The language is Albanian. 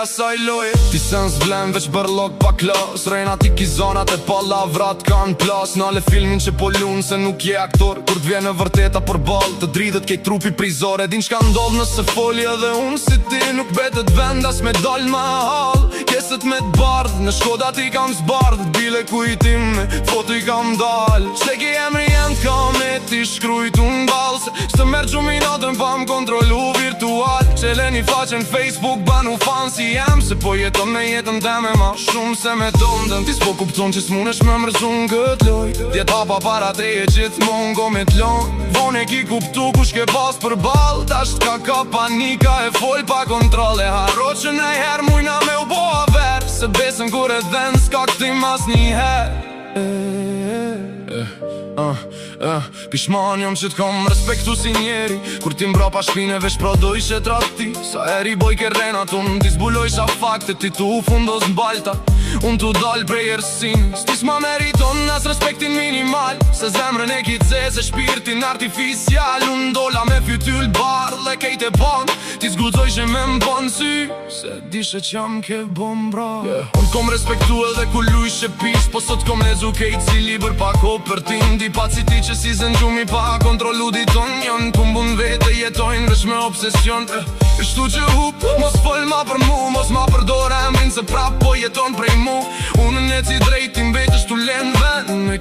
asaj loj. Ti sen s'vlen veç bërlok pa klas, rejna ti kizonat e palavrat kan plas. Nale filmin që po lun se nuk je aktor, kur t'vjen në vërteta për ball, të dridhet kej trupi prizore. Din çka ndodh nëse foli edhe unë si ti, nuk betet vendas me dal ma hall. Keset me t'bardh, në Shkoda ti kam zbardh, bile kujtim me foto i kam dal. Shteki emri jem t'kam e ti shkrujt unë bal, se merë gjuminatën pa më kontrolu virtual. Qele një faqen Facebook banu fan si jem, se po jeton me jetën teme ma shumë se me tëndën. Ti s'po kupton që s'munesh me mërzun kët loj, tjet hapa para teje gjithmon go me t'lon. Vone ki kuptu kush ke pas për bal, tash t'ka panika e fol pa kontrol. E harro që nejher mujna me u boa ver, se besën kur e dhen s'ka këtim as njëher. Pishman jom që t'kom respektu si njeri, kur ti mbra pa shpine veç prodoj shetrat ti. Sa eri boj ke renat, unë ti zbuloj sa fakte, ti tu fundos n'balta, unë tu dal prej ersin. S'tis ma meriton as respektin minimal, se zemrën e kitze se shpirtin artificial. Unë dola me fytyl bar dhe kejt e ban, ti zgudzoj që me m'bon sy, se dishe qam ke bom bra. Unë kom respektu edhe ku luj shepis, po sot kom lezu kejt si liber pa ko për tim. Di pa citi që si zën gjumi pa kontrolu diton jon, ku mbun vete jetojnë veç me obsesion. Shtu që hup, mos fol ma për mu, mos ma përdor emrin se prap po jeton prej mu. Unë në ci drejtin vetës tu len ven, me